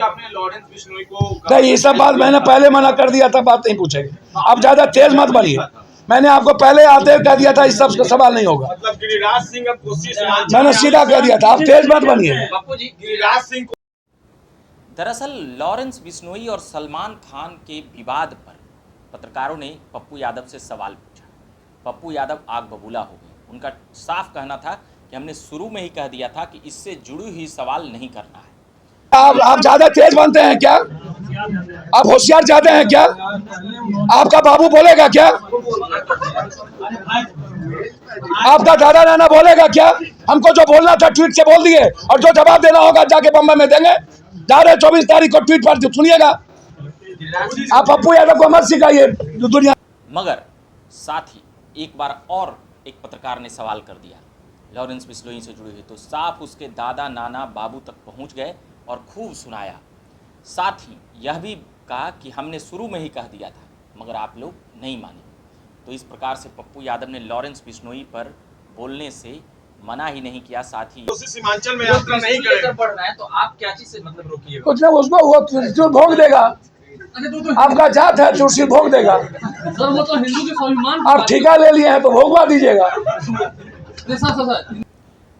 आपने लॉरेंस बिश्नोई को नहीं, ये सब बात मैंने पहले मना कर दिया था, बात नहीं पूछेंगे। आप ज्यादा तेज मत बनिए। मैंने आपको पहले आते कह दिया था, इस सब का सवाल नहीं होगा। मतलब गिरिराज सिंह अब कोसी सीमांचल मैंने सीधा कह दिया था, आप तेज मत बनिए। बापू जी, गिरिराज सिंह को दरअसल लॉरेंस बिश्नोई और सलमान खान के विवाद पर पत्रकारों ने पप्पू यादव से सवाल पूछा। पप्पू यादव आग बबूला हो गए। उनका साफ कहना था कि हमने शुरू में ही कह दिया था कि इससे जुड़ी हुई सवाल नहीं करना है। आप ज्यादा तेज बनते हैं क्या? आप होशियार चाहते हैं क्या? आपका बाबू बोलेगा क्या? आपका दादा नाना बोलेगा क्या? हमको जो बोलना था ट्वीट से बोल दिए, और जो जवाब देना होगा जाके बम्बई में देंगे। जा रहे 24 तारीख को ट्वीट पर सुनिएगा। आप पप्पू यादव को मत सिखाइए दुनिया। मगर साथ ही एक बार और एक पत्रकार ने सवाल कर दिया लॉरेंस बिश्नोई से जुड़ी हुई, तो साफ उसके दादा नाना बाबू तक पहुंच गए और खूब सुनाया। साथ ही यह भी कहा कि हमने शुरू में ही कह दिया था, मगर आप लोग नहीं माने। तो इस प्रकार से पप्पू यादव ने लॉरेंस बिश्नोई पर बोलने से मना ही नहीं किया। साथ ही कोसी सीमांचल में यात्रा नहीं करेगा। बढ़ रहा है तो आप क्या चीज से मतलब रोकिएगा? कुछ नहीं, उसको वो त्रिशूल भोग देगा। आपका जात है, त्रिशूल भोग देगा। सर वो तो हिंदू के स्वाभिमान आप ठेका ले लिए हैं तो भोगवा दीजिएगा।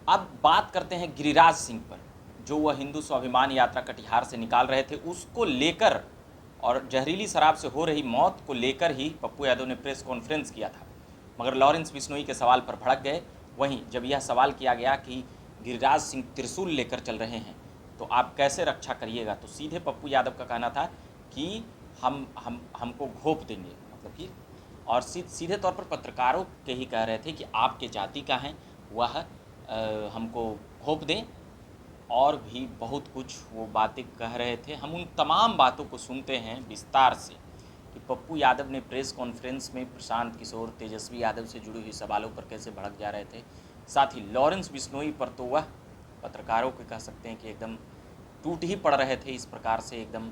अब बात करते हैं गिरिराज सिंह पर, जो वह हिंदू स्वाभिमान यात्रा कटिहार से निकाल रहे थे, उसको लेकर और जहरीली शराब से हो रही मौत को लेकर ही पप्पू यादव ने प्रेस कॉन्फ्रेंस किया था। मगर लॉरेंस बिश्नोई के सवाल पर भड़क गए। वहीं जब यह सवाल किया गया कि गिरिराज सिंह त्रिशूल लेकर चल रहे हैं तो आप कैसे रक्षा करिएगा, तो सीधे पप्पू यादव का कहना था कि हमको घोंप देंगे, मतलब कि, और सीधे तौर पर पत्रकारों के ही कह रहे थे कि आपके जाति का हैं, वह हमको घोंप दें, और भी बहुत कुछ वो बातें कह रहे थे। हम उन तमाम बातों को सुनते हैं विस्तार से कि पप्पू यादव ने प्रेस कॉन्फ्रेंस में प्रशांत किशोर, तेजस्वी यादव से जुड़ी हुई सवालों पर कैसे भड़क जा रहे थे। साथ ही लॉरेंस बिश्नोई पर तो वह पत्रकारों को कह सकते हैं कि एकदम टूट ही पड़ रहे थे, इस प्रकार से एकदम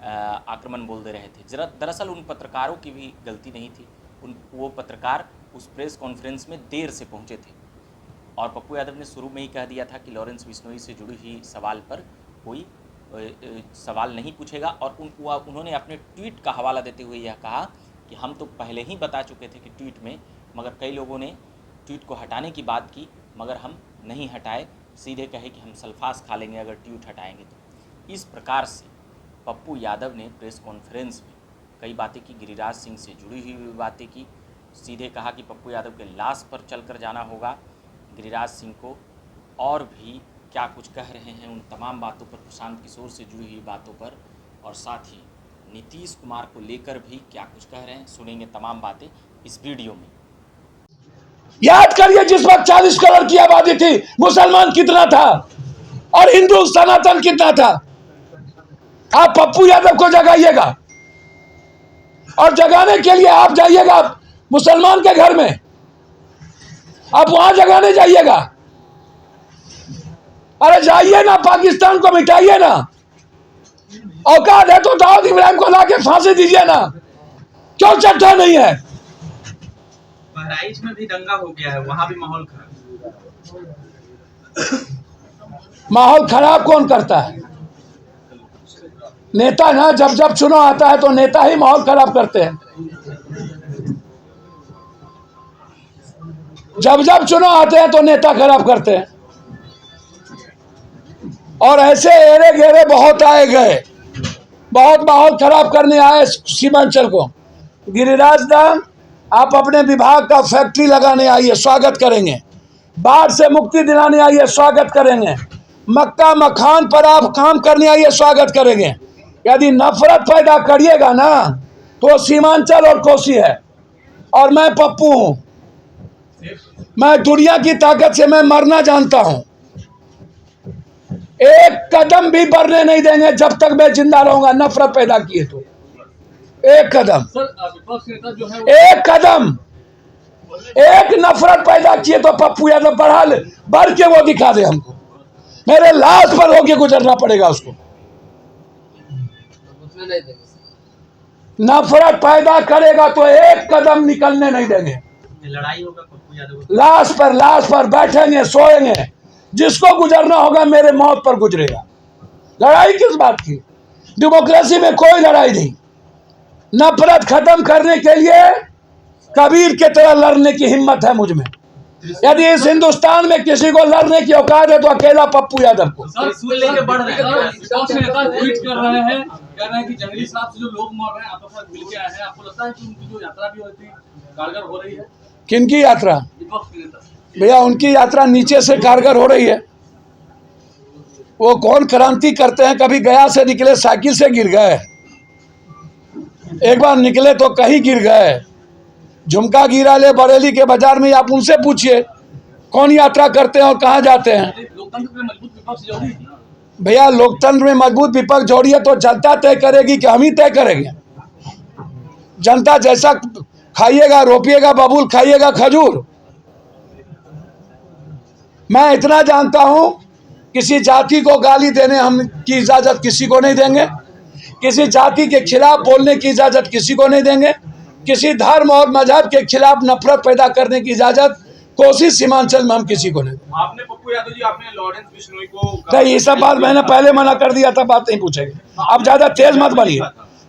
आक्रमण बोल दे रहे थे। दरअसल उन पत्रकारों की भी गलती नहीं थी। वो पत्रकार उस प्रेस कॉन्फ्रेंस में देर से पहुंचे थे, और पप्पू यादव ने शुरू में ही कह दिया था कि लॉरेंस बिश्नोई से जुड़ी हुई सवाल पर कोई सवाल नहीं पूछेगा। और उन्होंने अपने ट्वीट का हवाला देते हुए यह कहा कि हम तो पहले ही बता चुके थे कि ट्वीट में, मगर कई लोगों ने ट्वीट को हटाने की बात की, मगर हम नहीं हटाए, सीधे कहे कि हम सल्फास खा लेंगे अगर ट्वीट हटाएंगे तो। इस प्रकार से पप्पू यादव ने प्रेस कॉन्फ्रेंस में कई बातें की, गिरिराज सिंह से जुड़ी हुई बातें की। सीधे कहा कि पप्पू यादव के लाश पर चलकर जाना होगा गिरिराज सिंह को, और भी क्या कुछ कह रहे हैं उन तमाम बातों पर, प्रशांत किशोर से जुड़ी हुई बातों पर, और साथ ही नीतीश कुमार को लेकर भी क्या कुछ कह रहे हैं। सुनेंगे तमाम बातें इस वीडियो में। याद करिए, जिस वक्त 40 करोड़ की आबादी थी, मुसलमान कितना था और हिंदू सनातन कितना था। आप पप्पू यादव को जगाइएगा, और जगाने के लिए आप जाइएगा मुसलमान के घर में, आप वहां जगाने जाइएगा। अरे जाइए ना, पाकिस्तान को मिटाइए ना। औकात है तो दाऊद इब्राहिम को लाके फांसी दीजिए ना, क्यों चट्टा नहीं है? बहराइच में भी दंगा हो गया है, वहां भी माहौल खराब। माहौल खराब कौन करता है? नेता ना, जब जब चुनाव आता है तो नेता ही माहौल खराब करते हैं। जब जब चुनाव आते हैं तो नेता खराब करते हैं, और ऐसे एरे घेरे बहुत आए गए, बहुत माहौल खराब करने आए सीमांचल को। गिरिराज दा, आप अपने विभाग का फैक्ट्री लगाने आइए, स्वागत करेंगे। बाढ़ से मुक्ति दिलाने आइए, स्वागत करेंगे। मक्का मखान पर आप काम करने आइए, स्वागत करेंगे। यदि नफरत पैदा करिएगा ना तो सीमांचल और कोसी है, और मैं पप्पू हूं। मैं दुनिया की ताकत से मैं मरना जानता हूं। एक कदम भी बढ़ने नहीं देंगे जब तक मैं जिंदा रहूंगा। नफरत पैदा किए तो एक कदम, एक कदम, एक नफरत पैदा किए तो पप्पू यादव बढ़ के वो दिखा दे हमको। मेरे लाश पर होके गुजरना पड़ेगा उसको। नफरत पैदा करेगा तो एक कदम निकलने नहीं देंगे। लड़ाई होगा पप्पू यादव, लाश पर बैठेंगे, सोएंगे। जिसको गुजरना होगा मेरे मौत पर गुजरेगा। लड़ाई किस बात की? डेमोक्रेसी में कोई लड़ाई नहीं। नफरत खत्म करने के लिए कबीर के तरह लड़ने की हिम्मत है मुझ में। यदि इस हिंदुस्तान में किसी को लड़ने की औकात है तो अकेला पप्पू यादव को। लेके बढ़ रहे हैं। विपक्ष नेता ट्वीट कर रहे हैं, कह रहे हैं कि जंगली शराब से जो लोग मर रहे हैं आपस में मिल के आए हैं। आपको लगता है कि उनकी जो यात्रा भी होती कारगर हो रही है? किनकी यात्रा? विपक्ष के नेता। भैया उनकी यात्रा नीचे से कारगर हो रही है। वो कौन क्रांति करते हैं? कभी गया से निकले साइकिल से गिर गए, एक बार निकले तो कहीं गिर गए। झुमका गिरा ले बरेली के बाजार में, आप उनसे पूछिए कौन यात्रा करते हैं और कहाँ जाते हैं। लोकतंत्र में मजबूत विपक्ष जरूरी है। भैया लोकतंत्र में मजबूत विपक्ष जोड़िए तो जनता तय करेगी कि हम ही तय करेंगे? जनता जैसा खाइएगा, रोपिएगा बबूल, खाइएगा खजूर। मैं इतना जानता हूं, किसी जाति को गाली देने हम की इजाजत किसी को नहीं देंगे, किसी जाति के खिलाफ बोलने की इजाजत किसी को नहीं देंगे, किसी धर्म और मजहब के खिलाफ नफरत पैदा करने की इजाजत कोसी सीमांचल में हम किसी को नहीं देंगे। आपने पप्पू यादव जी, आपने लॉरेंस बिश्नोई को नहीं, ये सब बात मैंने पहले मना कर दिया था, बात नहीं पूछेंगे। आप ज्यादा तेज मत बनिए,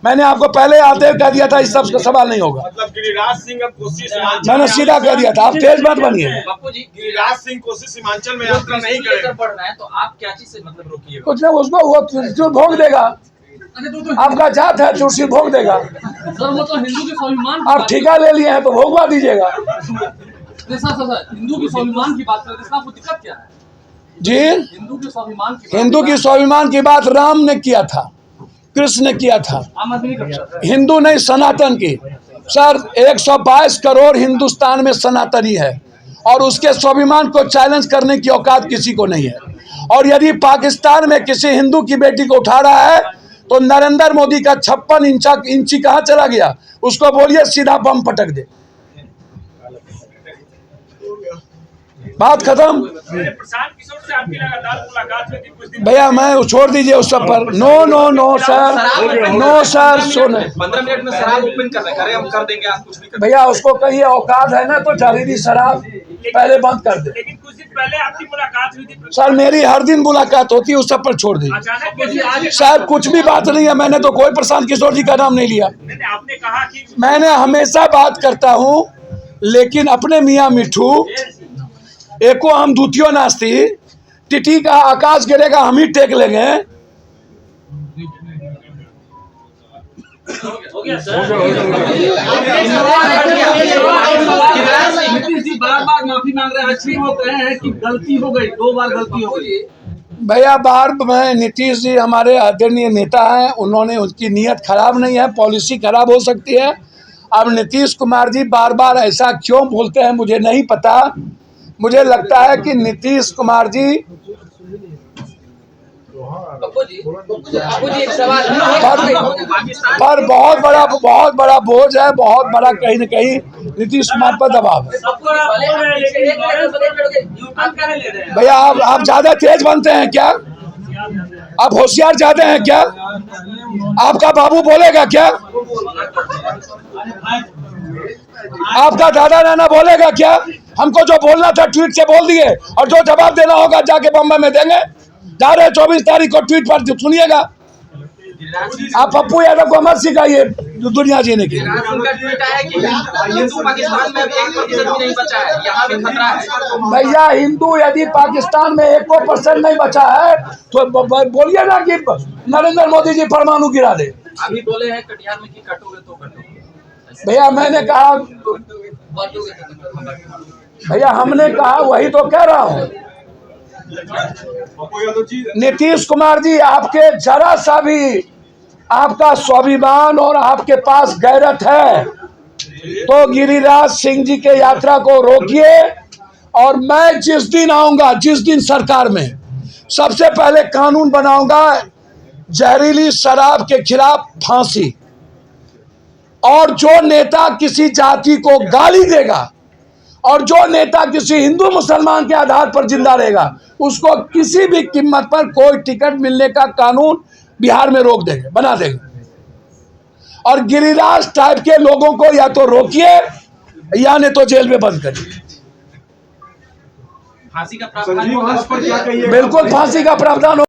मैंने आपको पहले आते हुए कह दिया था इस सब का सवाल नहीं होगा। मतलब गिरिराज सिंह अब कोसी सीमांचल मैंने सीधा कह दिया था, आप तेज मत बनिए। पप्पू जी, गिरिराज सिंह कोसी सीमांचल में यात्रा नहीं लेकर करेंगे। बढ़ रहे हैं तो आप क्या चीज से मतलब रोकिएगा? कुछ ना, उसको वो त्रिशूल भोग देगा। आपका जात है, त्रिशूल भोग देगा। सर मतलब हिंदू के स्वाभिमान आप ठेका ले लिए हैं तो भोगवा दीजिएगा। हिंदू के स्वाभिमान की बात करते हैं, आपको दिक्कत क्या है? जी, हिंदू के स्वाभिमान की हिंदू की स्वाभिमान की बात राम ने किया था, कृष्ण ने किया था, आम आदमी नहीं करता। हिंदू नहीं सनातन की। सर 122 करोड़ हिंदुस्तान में सनातनी है और उसके स्वाभिमान को चैलेंज करने की औकात किसी को नहीं है। और यदि पाकिस्तान में किसी हिंदू की बेटी को उठा रहा है तो नरेंद्र मोदी का 56 इंची कहाँ चला गया? उसको बोलिए सीधा बम पटक दे। बात खत्म। प्रशांत किशोर से आपकी लगातार मुलाकात हुई थी कुछ दिन। भैया मैं छोड़ दीजिए उस सब पर। No no no sir, no sir, सुने 15 मिनट में शराब ओपन कर रहे हैं, हम कर देंगे, आप कुछ भी कर भैया, उसको कहिए औकात है ना तो जहरीली शराब पहले बंद कर दे। लेकिन कुछ दिन पहले आपकी मुलाकात हुई थी। सर मेरी हर दिन मुलाकात होती है, उस सब पर छोड़ दीजिए अचानक कैसे आज? सर। कुछ भी बात नहीं है, मैंने तो कोई प्रशांत किशोर जी का नाम नहीं लिया। आपने कहा कि मैंने हमेशा बात करता हूँ, लेकिन अपने मियाँ मिठू एको हम दूतियों नास्ती, टिटी का आकाश गिरेगा हम ही टेक लेंगे। नीतीश जी बार बार माफी मांग रहे हैं, अच्छी वो कह रहे हैं कि गलती हो गई, 2 बार गलती हो गई। भैया बार में नीतीश जी हमारे आदरणीय नेता हैं, उन्होंने उनकी नीयत खराब नहीं है, पॉलिसी खराब हो सकती है। अब नीतीश कुमार जी बार बार ऐसा क्यों बोलते हैं मुझे नहीं पता। मुझे लगता है कि नीतीश कुमार जी एक सवाल पर बहुत बड़ा बोझ है, बहुत बड़ा कहीं न कहीं नीतीश कुमार पर दबाव है। भैया आप ज्यादा तेज बनते हैं क्या? आप होशियार ज्यादा हैं क्या? आपका बाबू बोलेगा क्या? आपका दादा नाना बोलेगा क्या? हमको जो बोलना था ट्वीट से बोल दिए, और जो जवाब देना होगा जाके बम्बई में देंगे। जा रहे 24 तारीख को ट्वीट पर सुनिएगा। आप पप्पू यादव को मत सिखाइए दुनिया जीने की। हिंदू पाकिस्तान में अभी 1% भी नहीं बचा है, यहाँ भी खतरा है। भैया हिंदू यदि पाकिस्तान में 1% नहीं बचा है तो बोलिए ना कि नरेंद्र मोदी जी परमाणु गिरा दे। अभी बोले हैं कटिहार में कि कटोगे तो कटोगे। भैया मैंने कहा, भैया हमने कहा वही तो कह रहा हूँ। नीतीश कुमार जी, आपके जरा सा भी आपका स्वाभिमान और आपके पास गैरत है तो गिरिराज सिंह जी के यात्रा को रोकिए। और मैं जिस दिन आऊंगा, जिस दिन सरकार में, सबसे पहले कानून बनाऊंगा जहरीली शराब के खिलाफ फांसी। और जो नेता किसी जाति को गाली देगा और जो नेता किसी हिंदू मुसलमान के आधार पर जिंदा रहेगा, उसको किसी भी कीमत पर कोई टिकट मिलने का कानून बिहार में रोक देंगे, बना देंगे। और गिरिराज टाइप के लोगों को या तो रोकिए या नहीं तो जेल में बंद करिए। फांसी का प्रावधान होगा? बिल्कुल फांसी का प्रावधान हो।